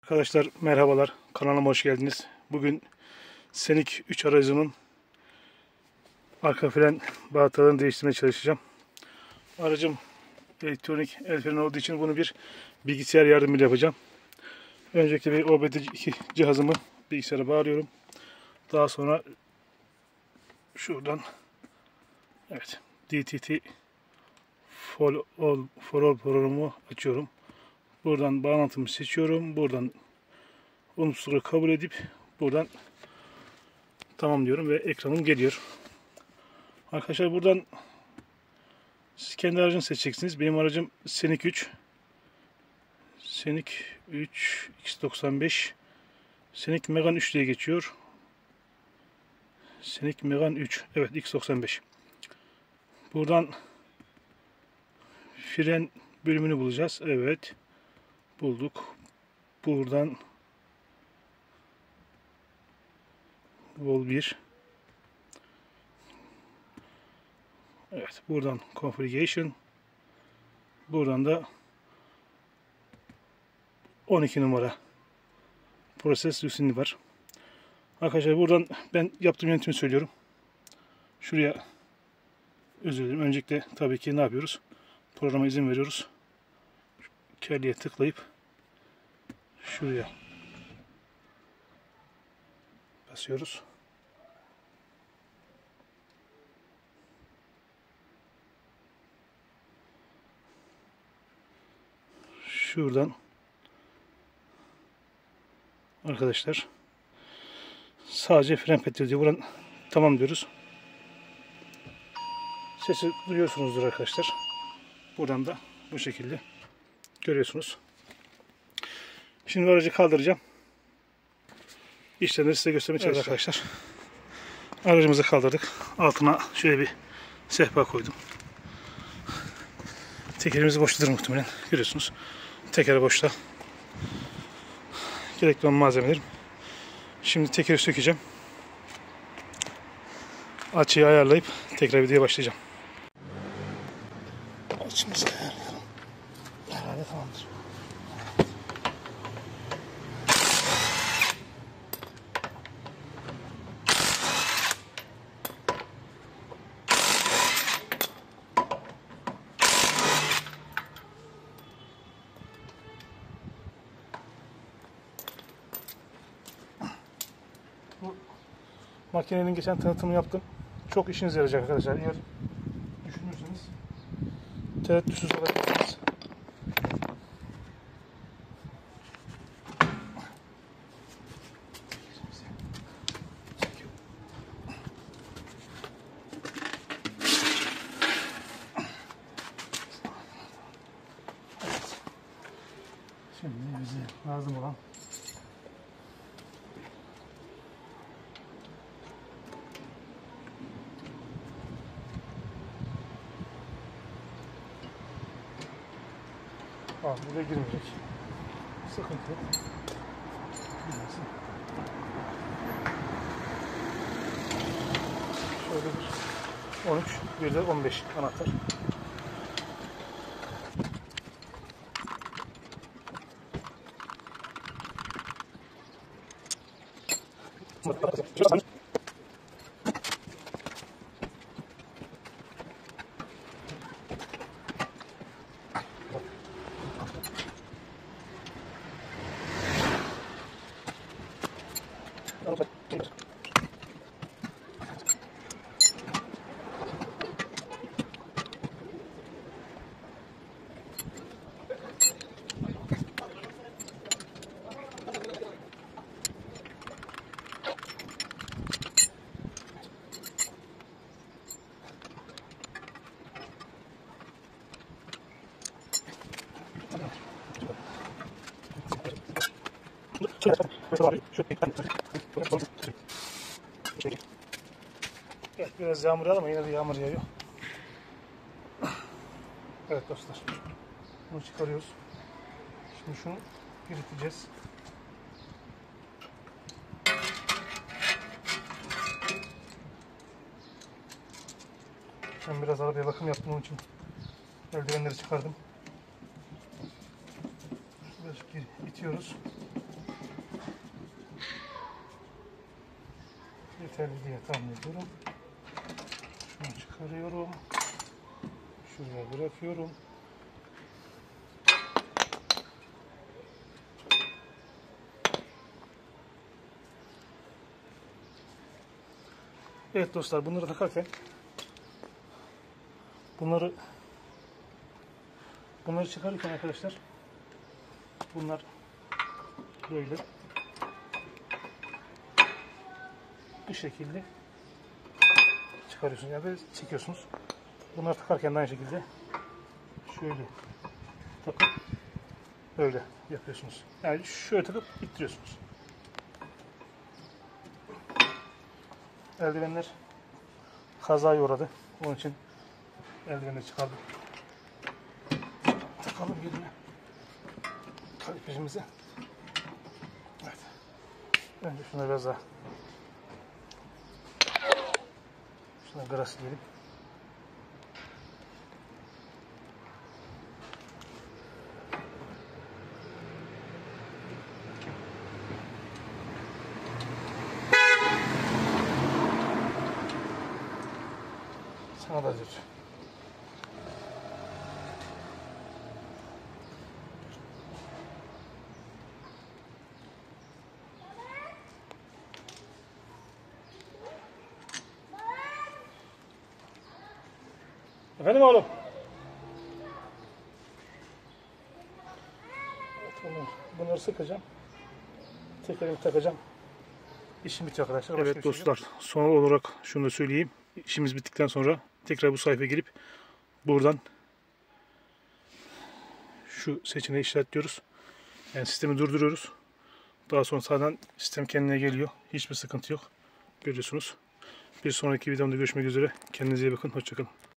Arkadaşlar merhabalar, kanalıma hoş geldiniz. Bugün Scenic 3 aracının arka fren balatalarını değiştirmeye çalışacağım. Aracım elektronik el freni olduğu için bunu bir bilgisayar yardımıyla yapacağım. Öncelikle bir OBD2 cihazımı bilgisayara bağlıyorum. Daha sonra şuradan DTT for all programı açıyorum. Buradan bağlantımı seçiyorum. Buradan unsuru kabul edip buradan tamam diyorum ve ekranım geliyor. Arkadaşlar buradan siz kendi aracını seçeceksiniz. Benim aracım Scenic 3. Scenic 3 X95. Scenic Megane 3 diye geçiyor. Scenic Megane 3. Evet, X95. Buradan fren bölümünü bulacağız. Evet. Bulduk. Buradan Vol 1. Evet. Buradan Configuration. Buradan da 12 numara Process Using var. Arkadaşlar buradan ben yaptığım yöntemi söylüyorum. Şuraya özür dilerim. Öncelikle tabii ki ne yapıyoruz? Programa izin veriyoruz. Kelliye tıklayıp şuraya basıyoruz. Şuradan arkadaşlar sadece fren pedali diyor. Buradan tamam diyoruz. Sesi duyuyorsunuzdur arkadaşlar. Buradan da bu şekilde görüyorsunuz. Şimdi aracı kaldıracağım. İşlemleri size göstermeye çalışacağım arkadaşlar. Aracımızı kaldırdık. Altına şöyle bir sehpa koydum. Tekerimiz boştadır muhtemelen. Görüyorsunuz. Teker boşta. Gerekli olan malzemelerim. Şimdi tekeri sökeceğim. Açıyı ayarlayıp tekrar videoya başlayacağım. Açımızı ayarlayalım. Herhalde tamamdır. Bu makinenin geçen tanıtımını yaptım. Çok işinize yarayacak arkadaşlar. Eğer düşünürseniz tereddütsüz olabilirsiniz. Şimdi bize lazım olan buraya girmeyecek. Sıkıntı yok. Girmesin. Şöyle bir 13, bir de 15 anahtar. Evet, biraz yağmur yağdı ama yine de yağmur yağıyor. Evet dostlar, bunu çıkarıyoruz. Şimdi şunu yürüteceğiz. Ben biraz arabaya bakım yaptım, onun için eldivenleri çıkardım. Birazcık itiyoruz. yeterli diye tahmin ediyorum. Şunu çıkarıyorum. Şuraya bırakıyorum. Evet dostlar, bunları takarken bunları çıkarırken arkadaşlar, bunlar böyle bu şekilde çıkarıyorsunuz. Yani çekiyorsunuz. Bunları takarken de aynı şekilde şöyle takıp böyle yapıyorsunuz. Yani şöyle takıp ittiriyorsunuz. Eldivenler kazaya uğradı. Onun için eldivenleri çıkardım. Takalım yerine kaliperimizi. Evet. Önce şuna biraz daha gras diyelim. Sana da hazır. Efendim oğlum? Evet, bunları sıkacağım. Tekerimi takacağım. İşim bitiyor arkadaşlar. Evet dostlar, son olarak şunu da söyleyeyim. İşimiz bittikten sonra tekrar bu sayfaya girip buradan şu seçeneği işaretliyoruz. Yani sistemi durduruyoruz. Daha sonra sağdan sistem kendine geliyor. Hiçbir sıkıntı yok. Görüyorsunuz. Bir sonraki videomda görüşmek üzere. Kendinize iyi bakın. Hoşça kalın.